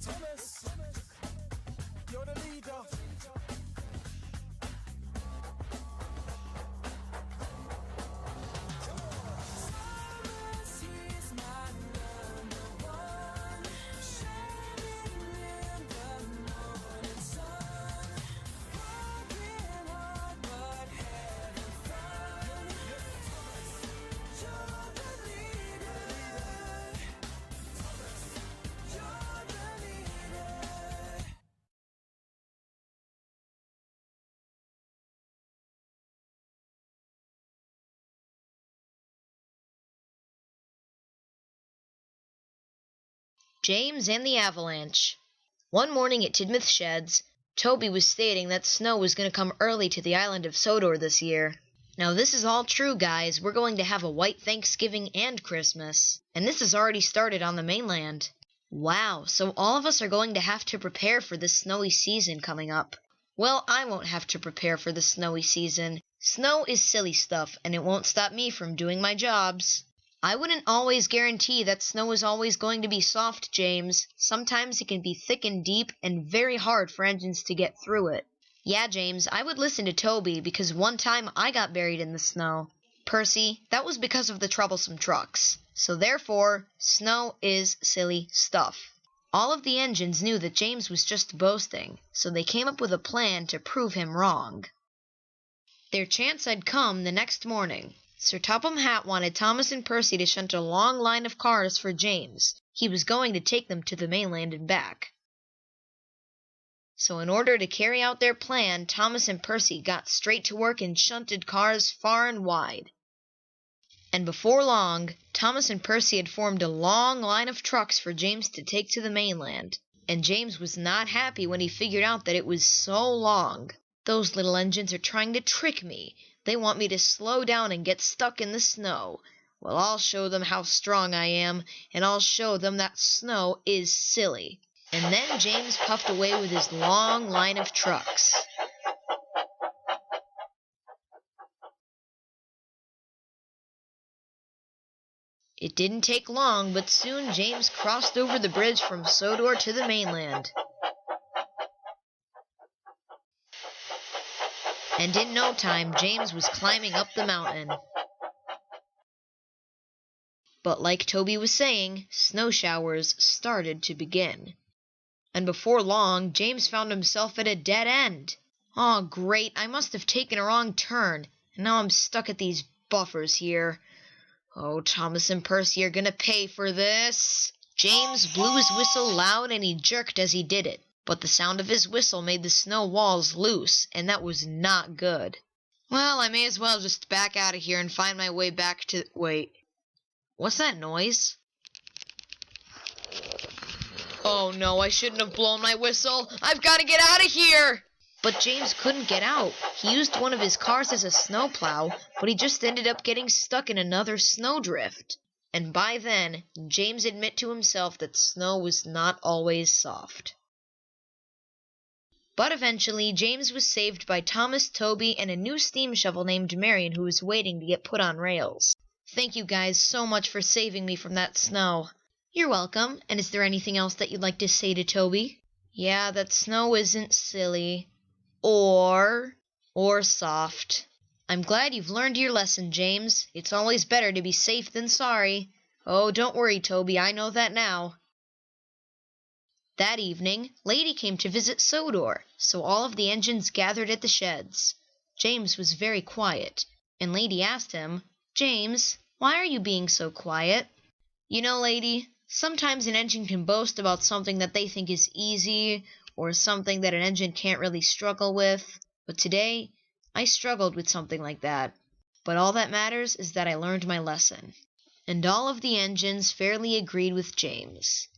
Thomas, you're the leader. James and the Avalanche. One morning at Tidmouth Sheds, Toby was stating that snow was going to come early to the island of Sodor this year. Now this is all true, guys. We're going to have a white Thanksgiving and Christmas. And this has already started on the mainland. Wow, so all of us are going to have to prepare for this snowy season coming up. Well, I won't have to prepare for the snowy season. Snow is silly stuff, and it won't stop me from doing my jobs. I wouldn't always guarantee that snow is always going to be soft, James. Sometimes it can be thick and deep and very hard for engines to get through it. Yeah, James, I would listen to Toby because one time I got buried in the snow. Percy, that was because of the troublesome trucks. So therefore, snow is silly stuff. All of the engines knew that James was just boasting, so they came up with a plan to prove him wrong. Their chance had come the next morning. Sir Topham Hatt wanted Thomas and Percy to shunt a long line of cars for James. He was going to take them to the mainland and back. So in order to carry out their plan, Thomas and Percy got straight to work and shunted cars far and wide. And before long, Thomas and Percy had formed a long line of trucks for James to take to the mainland. And James was not happy when he figured out that it was so long. Those little engines are trying to trick me. They want me to slow down and get stuck in the snow. Well, I'll show them how strong I am, and I'll show them that snow is silly. And then James puffed away with his long line of trucks. It didn't take long, but soon James crossed over the bridge from Sodor to the mainland. And in no time, James was climbing up the mountain. But like Toby was saying, snow showers started to begin. And before long, James found himself at a dead end. "Aw, great, I must have taken a wrong turn, and now I'm stuck at these buffers here. Oh, Thomas and Percy are gonna pay for this." James blew his whistle loud and he jerked as he did it. But the sound of his whistle made the snow walls loose, and that was not good. Well, I may as well just back out of here and find my way back to... Wait. What's that noise? Oh no, I shouldn't have blown my whistle. I've got to get out of here! But James couldn't get out. He used one of his cars as a snowplow, but he just ended up getting stuck in another snowdrift. And by then, James admitted to himself that snow was not always soft. But eventually, James was saved by Thomas, Toby, and a new steam shovel named Marion who was waiting to get put on rails. Thank you guys so much for saving me from that snow. You're welcome. And is there anything else that you'd like to say to Toby? Yeah, that snow isn't silly. Or soft. I'm glad you've learned your lesson, James. It's always better to be safe than sorry. Oh, don't worry, Toby, I know that now. That evening, Lady came to visit Sodor, so all of the engines gathered at the sheds. James was very quiet, and Lady asked him, "James, why are you being so quiet?" "You know, Lady, sometimes an engine can boast about something that they think is easy, or something that an engine can't really struggle with. But today, I struggled with something like that. But all that matters is that I learned my lesson." And all of the engines fairly agreed with James.